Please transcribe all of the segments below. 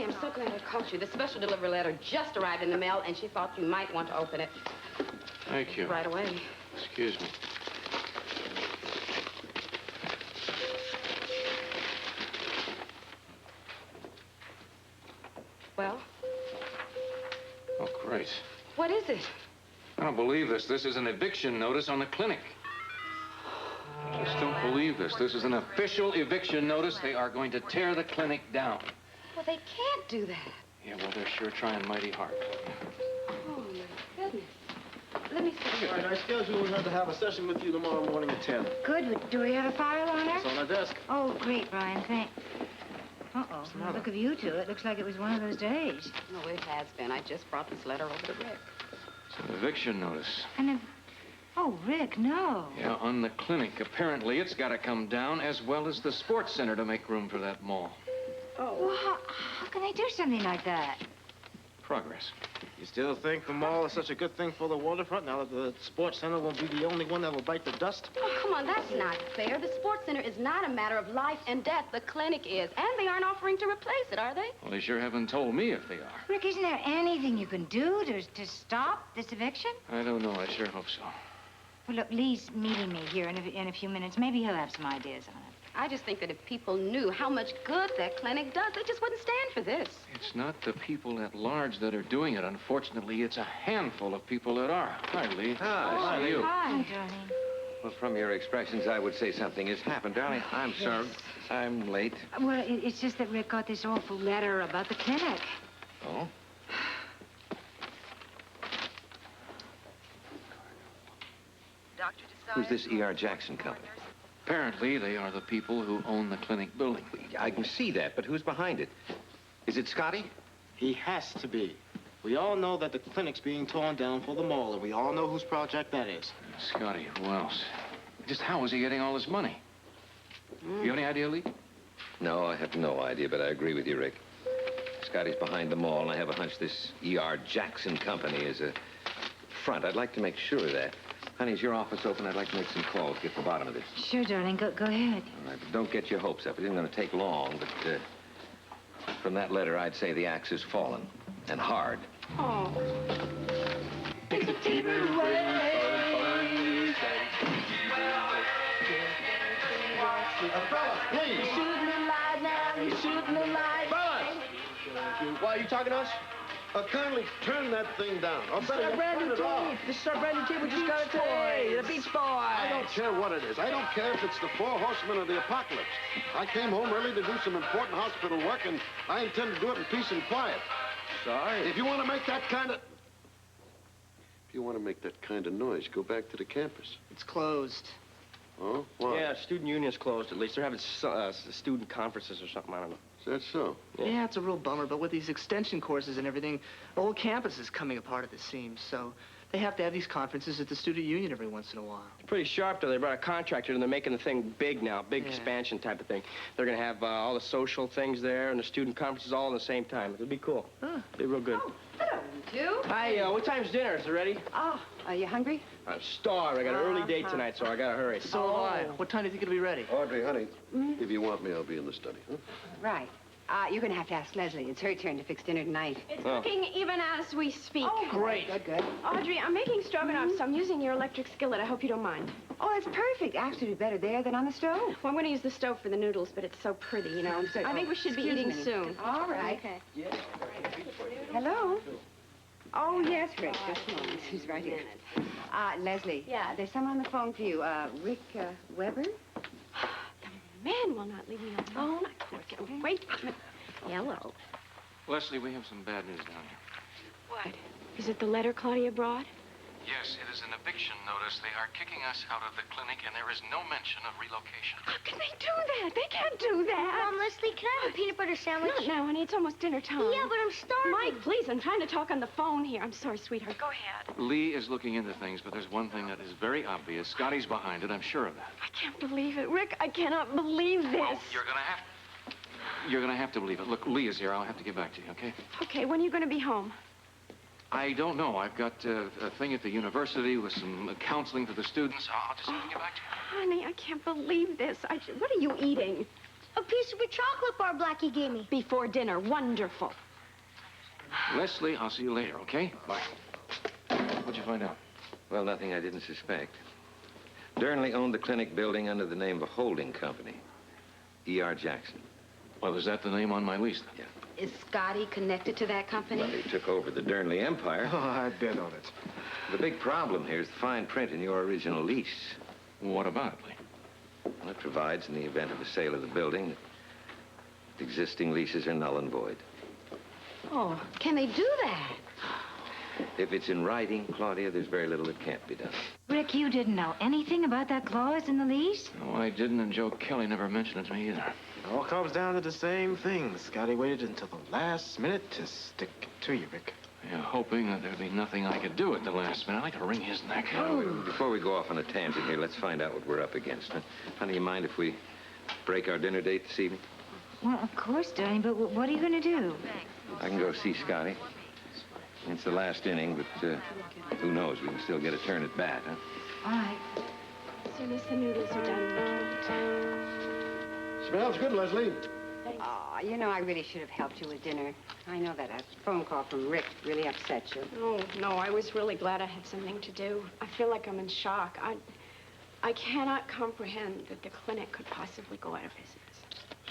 Tommy, I'm so glad I caught you. The special delivery letter just arrived in the mail, and she thought you might want to open it. Thank you. Right away. Excuse me. Well? Oh, great. What is it? I don't believe this. This is an eviction notice on the clinic. I just don't believe this. This is an official eviction notice. They are going to tear the clinic down. Well, they can't do that. Yeah, well, they're sure trying mighty hard. Oh, my goodness. Let me see. All right, I scheduled her to have a session with you tomorrow morning at 10. Good. Do we have a file on her? It's on her desk. Oh, great, Brian. Thanks. Uh-oh. From the look of you two, it looks like it was one of those days. No, it has been. I just brought this letter over to Rick. It's an eviction notice. Oh, Rick, no. Yeah, on the clinic. Apparently, it's got to come down, as well as the sports center to make room for that mall. Oh. Well, how can they do something like that? Progress. You still think the mall is such a good thing for the waterfront now that the sports center will be the only one that will bite the dust? Oh, come on, that's not fair. The sports center is not a matter of life and death. The clinic is. And they aren't offering to replace it, are they? Well, they sure haven't told me if they are. Rick, isn't there anything you can do to stop this eviction? I don't know. I sure hope so. Well, look, Lee's meeting me here in a few minutes. Maybe he'll have some ideas on it. I just think that if people knew how much good that clinic does, they just wouldn't stand for this. It's not the people at large that are doing it. Unfortunately, it's a handful of people that are. Hi, Lee. Hi. How are you? Hi, darling. Well, from your expressions, I would say something has happened, darling. I'm sorry. I'm late. Well, it's just that Rick got this awful letter about the clinic. Oh? Who's this E.R. Jackson company? Apparently, they are the people who own the clinic building. I can see that, but who's behind it? Is it Scotty? He has to be. We all know that the clinic's being torn down for the mall, and we all know whose project that is. Scotty, who else? Just how is he getting all this money? You have any idea, Lee? No, I have no idea, but I agree with you, Rick. Scotty's behind the mall, and I have a hunch this E.R. Jackson company is a front. I'd like to make sure of that. Honey, is your office open? I'd like to make some calls, get to the bottom of this. Sure, darling. Go ahead. All right, but don't get your hopes up. It isn't going to take long, but from that letter, I'd say the axe has fallen, and hard. Oh. It's a TV way. Fellas, please. You shouldn't have lied now. You shouldn't have lied. Fellas! Why, are you talking to us? Kindly turn that thing down. Or better, Our brand new turn it off. tape. This is our brand new tape. We just got it today. The Beach Boys. I don't care what it is. I don't care if it's the Four Horsemen of the Apocalypse. I came home early to do some important hospital work, and I intend to do it in peace and quiet. Sorry. If you want to make that kind of... If you want to make that kind of noise, go back to the campus. It's closed. Oh? Why? Yeah, student union's closed at least. They're having student conferences or something. I don't know. Is that so? Yeah, it's a real bummer, but with these extension courses and everything, the whole campus is coming apart at the seams, so they have to have these conferences at the student union every once in a while. It's pretty sharp, though. They brought a contractor, and they're making the thing big now, big expansion type of thing. They're going to have all the social things there and the student conferences all at the same time. It'll be cool. It'll be real good. Oh, hello, you two. Hi, what time's dinner? Is it ready? Oh, are you hungry? I'm starved. I got an early date tonight, so I got to hurry. So am I. What time do you think it'll be ready? Audrey, honey, if you want me, I'll be in the study, huh? Right. You're going to have to ask Lesley. It's her turn to fix dinner tonight. It's cooking even as we speak. Oh, great. Good. Audrey, I'm making stroganoff, so I'm using your electric skillet. I hope you don't mind. Oh, that's perfect. Actually, it'd be better there than on the stove. Well, I'm going to use the stove for the noodles, but it's so pretty, you know. I think we should be eating soon. All right. Okay. Hello? Oh, yes, Rick. Just a moment. He's right here. Leslie. Yeah? There's someone on the phone for you. Rick Weber? The man will not leave me alone. I can't get away from it. Hello. Leslie, we have some bad news down here. What? Is it the letter Claudia brought? Yes, it is an eviction notice. They are kicking us out of the clinic, and there is no mention of relocation. How can they do that? They can't do that. Mom, Lesley, can I have a peanut butter sandwich? Not now, honey. It's almost dinner time. Yeah, but I'm starving. Mike, please. I'm trying to talk on the phone here. I'm sorry, sweetheart. Go ahead. Lee is looking into things, but there's one thing that is very obvious. Scotty's behind it. I'm sure of that. I can't believe it. Rick, I cannot believe this. Well, you're gonna have to believe it. Look, Lee is here. I'll have to get back to you, okay? Okay, when are you going to be home? I don't know. I've got a thing at the university with some counseling for the students. I'll just have to get back to you. Honey, I can't believe this. What are you eating? A piece of a chocolate bar Blackie gave me. Before dinner. Wonderful. Leslie, I'll see you later, okay? Bye. What'd you find out? Well, nothing I didn't suspect. Dernley owned the clinic building under the name of a holding company. E.R. Jackson. Well, is that the name on my lease? Yeah. Is Scotty connected to that company? Well, he took over the Dernley empire. Oh, I bet on it. The big problem here is the fine print in your original lease. What about it, Lee? Well, it provides, in the event of a sale of the building, that existing leases are null and void. Oh, can they do that? If it's in writing, Claudia, there's very little that can't be done. Rick, you didn't know anything about that clause in the lease? No, I didn't, and Joe Kelly never mentioned it to me either. It all comes down to the same thing. Scotty waited until the last minute to stick it to you, Rick. Yeah, hoping that there'd be nothing I could do at the last minute. I'd like to wring his neck. Before we go off on a tangent here, let's find out what we're up against. Huh? Honey, you mind if we break our dinner date this evening? Well, of course, darling, but what are you going to do? I can go see Scotty. It's the last inning, but who knows? We can still get a turn at bat, huh? All right. As soon as the noodles are done, Mickey. Smells good, Leslie. Oh, you know, I really should have helped you with dinner. I know that a phone call from Rick really upset you. No, I was really glad I had something to do. I feel like I'm in shock. I cannot comprehend that the clinic could possibly go out of business.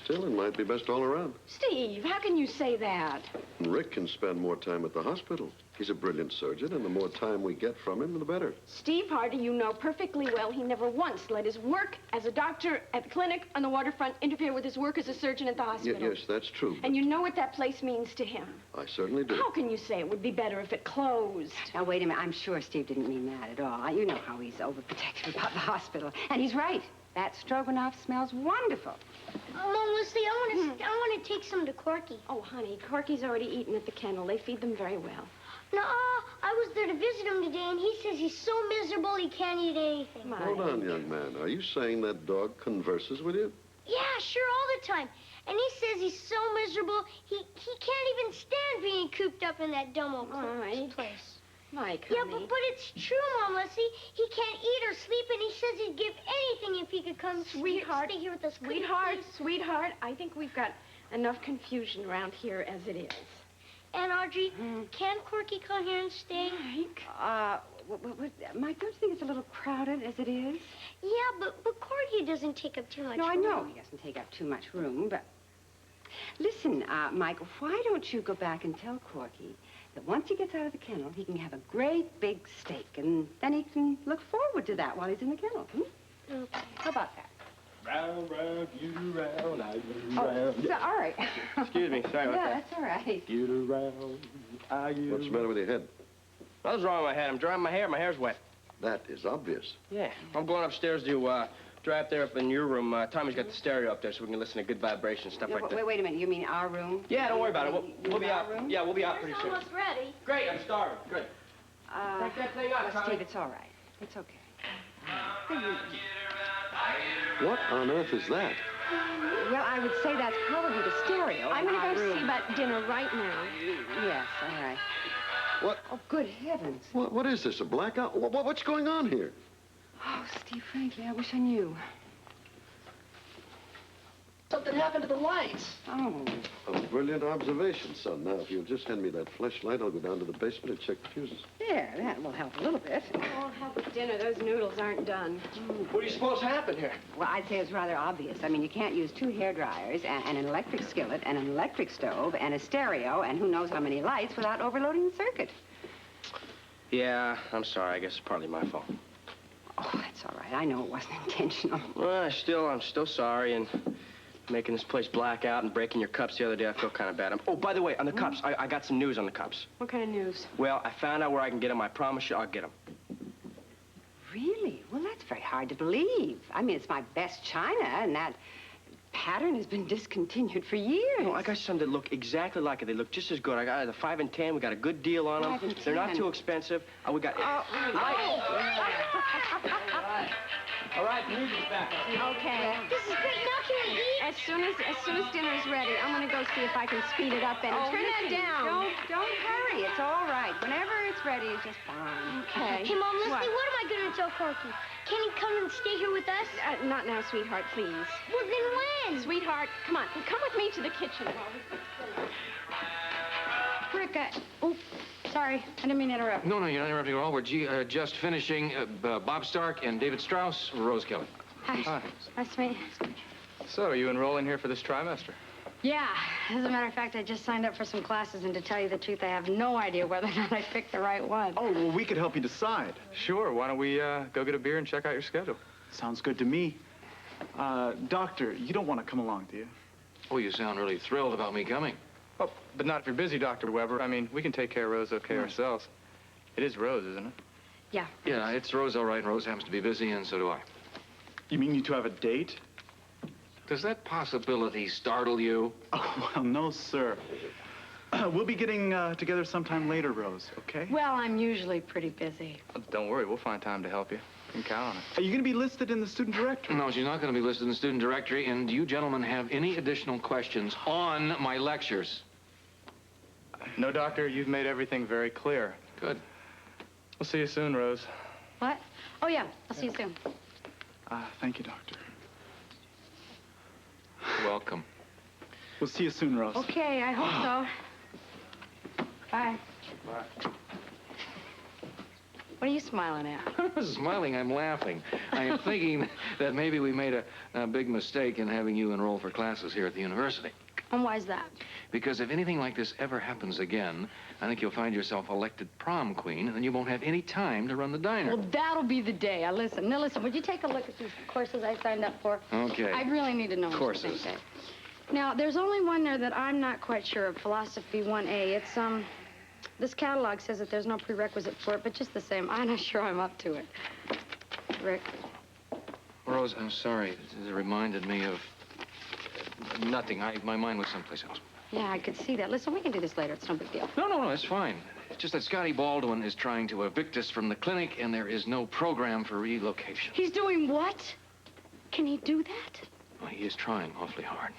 Still, it might be best all around. Steve, how can you say that? Rick can spend more time at the hospital. He's a brilliant surgeon, and the more time we get from him, the better. Steve Hardy, you know perfectly well he never once let his work as a doctor at the clinic on the waterfront interfere with his work as a surgeon at the hospital. Yes, that's true. And you know what that place means to him. I certainly do. How can you say it would be better if it closed? Now, wait a minute. I'm sure Steve didn't mean that at all. You know how he's overprotective about the hospital. And he's right. That stroganoff smells wonderful. Mom, Leslie, I want to take some to Corky. Oh, honey, Corky's already eaten at the kennel. They feed them very well. No, I was there to visit him today, and he says he's so miserable he can't eat anything. Hold on, young man. Are you saying that dog converses with you? Yeah, sure, all the time. And he says he's so miserable, he can't even stand being cooped up in that dumb old place. Mike, Yeah, honey. but it's true, Mom, Leslie. He can't eat or sleep, and he says he'd give anything if he could come Sweetheart, stay here with us. Sweetheart, I think we've got enough confusion around here as it is. And Audrey, can Corky come here and stay? Mike? Mike, don't you think it's a little crowded as it is? Yeah, but Corky doesn't take up too much room. No, I know he doesn't take up too much room, but... Listen, Mike, why don't you go back and tell Corky that once he gets out of the kennel, he can have a great big steak, and then he can look forward to that while he's in the kennel, Okay. How about that? Round, you round, I you Oh, so, all right. Excuse me, sorry about Yeah, that. that's all right. You round, I you. What's the matter with your head? Nothing's wrong with my head. I'm drying my hair. My hair's wet. That is obvious. Yeah, I'm going upstairs to dry up there up in your room. Tommy's got the stereo up there so we can listen to good vibrations, stuff No, like but that. wait a minute. You mean our room? Yeah, don't worry about it. We'll be mean our out. room? Yeah, we'll be out It's pretty soon. almost ready. Great, I'm starving. Good. Take that thing out, Well, Tommy. Steve, it's all right. It's okay. What on earth is that? Well, I would say that's probably the stereo. I'm in going our to go room. see about dinner right now. Yes, all right. What? Oh, good heavens. What is this, a blackout? What's going on here? Oh, Steve, frankly, I wish I knew. Something happened to the lights. Oh. A brilliant observation, son. Now, if you'll just hand me that flashlight, I'll go down to the basement and check the fuses. There, that will help a little bit. Oh, have dinner. Those noodles aren't done. What do you suppose happened here? Well, I'd say it's rather obvious. I mean, you can't use 2 hair dryers and an electric skillet and an electric stove and a stereo and who knows how many lights without overloading the circuit. Yeah, I'm sorry. I guess it's partly my fault. Oh, that's all right. I know it wasn't intentional. Well, I'm still sorry, and making this place black out and breaking your cups the other day, I feel kind of bad. Oh, by the way, on the cups, I got some news on the cups. What kind of news? Well, I found out where I can get them. I promise you I'll get them. Really? Well, that's very hard to believe. I mean, it's my best china, and that pattern has been discontinued for years. No, I got some that look exactly like it. They look just as good. I got the 5 and 10. We got a good deal on them. 5 and They're not 10. too expensive. We got... All right, the music's back up. Okay. This is great. Now can we eat? As soon as dinner's ready, I'm gonna go see if I can speed it up and turn that down. Don't hurry. It's all right. Whenever it's ready, it's just fine. Okay. Hey, Mom, Lesley, what am I going to tell Corky? Can he come and stay here with us? Not now, sweetheart, please. Well, then when? Sweetheart, come on. Come with me to the kitchen while we fix dinner. Rick, oh, sorry. I didn't mean to interrupt. No, you're not interrupting at all. We're just finishing Bob Stark and David Strauss, Rose Kelly. Hi. Nice to meet you. So, are you enrolling here for this trimester? Yeah. As a matter of fact, I just signed up for some classes, and to tell you the truth, I have no idea whether or not I picked the right one. Oh, well, we could help you decide. Sure. Why don't we go get a beer and check out your schedule? Sounds good to me. Doctor, you don't want to come along, do you? Oh, you sound really thrilled about me coming. Oh, but not if you're busy, Dr. Weber. I mean, we can take care of Rose okay ourselves. It is Rose, isn't it? Yeah. Yeah, it's Rose, all right. Rose happens to be busy, and so do I. You mean you two have a date? Does that possibility startle you? Oh, well, no, sir. We'll be getting together sometime later, Rose, okay? Well, I'm usually pretty busy. Oh, don't worry. We'll find time to help you. You can count on it. Are you going to be listed in the student directory? No, she's not going to be listed in the student directory. And do you gentlemen have any additional questions on my lectures? No, Doctor. You've made everything very clear. Good. We'll see you soon, Rose. What? Oh, yeah. I'll see you soon. Thank you, Doctor. Welcome. We'll see you soon, Rose. Okay, I hope so. Bye. Bye. What are you smiling at? I'm not smiling, I'm laughing. I am thinking that maybe we made a big mistake in having you enroll for classes here at the university. And why's that? Because if anything like this ever happens again, I think you'll find yourself elected prom queen, and then you won't have any time to run the diner. Well, that'll be the day. Now, listen, would you take a look at these courses I signed up for? Okay. I really need to know what Courses. you think. Now, there's only one there that I'm not quite sure of, Philosophy 1A. It's, this catalog says that there's no prerequisite for it, but just the same, I'm not sure I'm up to it. Rick? Rose, I'm sorry. It reminded me of nothing. My mind was someplace else. Yeah, I could see that. Listen, we can do this later. It's no big deal. No, it's fine. It's just that Scotty Baldwin is trying to evict us from the clinic, and there is no program for relocation. He's doing what? Can he do that? Well, he is trying awfully hard.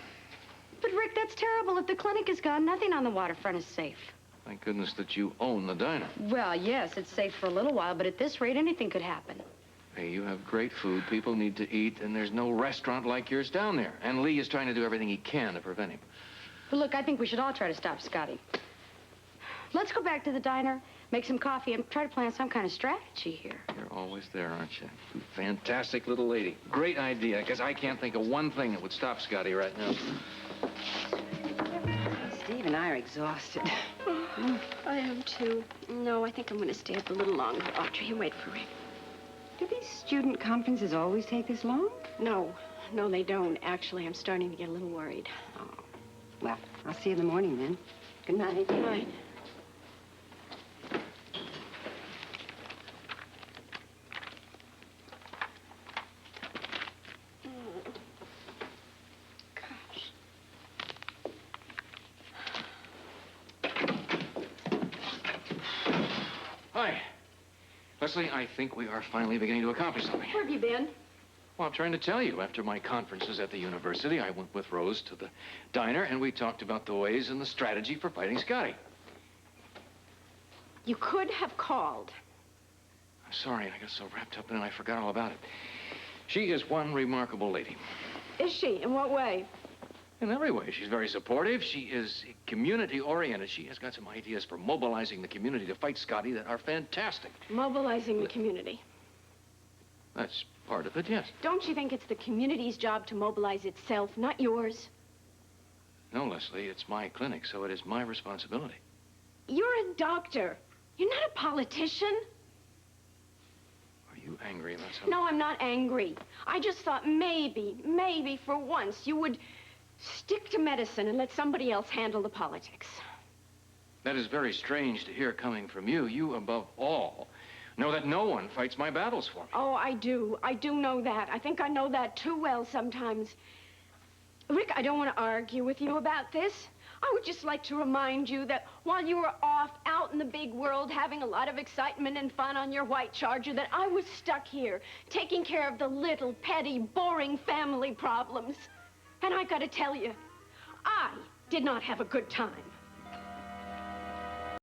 But, Rick, that's terrible. If the clinic is gone, nothing on the waterfront is safe. Thank goodness that you own the diner. Well, yes, it's safe for a little while, but at this rate, anything could happen. Hey, you have great food. People need to eat, and there's no restaurant like yours down there. And Lee is trying to do everything he can to prevent him. But look, I think we should all try to stop Scotty. Let's go back to the diner, make some coffee, and try to plan some kind of strategy here. You're always there, aren't you? You fantastic little lady. Great idea, because I can't think of one thing that would stop Scotty right now. Steve and I are exhausted. I am, too. No, I think I'm going to stay up a little longer, Audrey, and wait for Rick. Do these student conferences always take this long? No, they don't. Actually, I'm starting to get a little worried. Oh. Well, I'll see you in the morning, then. Good night. Good night. Hi. Lesley, I think we are finally beginning to accomplish something. Where have you been? Well, I'm trying to tell you. After my conferences at the university, I went with Rose to the diner, and we talked about the ways and the strategy for fighting Scotty. You could have called. I'm sorry. I got so wrapped up in it, I forgot all about it. She is one remarkable lady. Is she? In what way? In every way. She's very supportive. She is community-oriented. She has got some ideas for mobilizing the community to fight Scotty that are fantastic. Mobilizing the community. That's part of it, yes. Don't you think it's the community's job to mobilize itself, not yours? No, Lesley, it's my clinic, so it is my responsibility. You're a doctor. You're not a politician. Are you angry about something? No, I'm not angry. I just thought maybe for once you would stick to medicine and let somebody else handle the politics. That is very strange to hear coming from you. You, above all, know that no one fights my battles for me. Oh, I do. I do know that. I think I know that too well sometimes. Rick, I don't want to argue with you about this. I would just like to remind you that while you were off out in the big world having a lot of excitement and fun on your white Charger, that I was stuck here taking care of the little, petty, boring family problems. And I gotta tell you, I did not have a good time.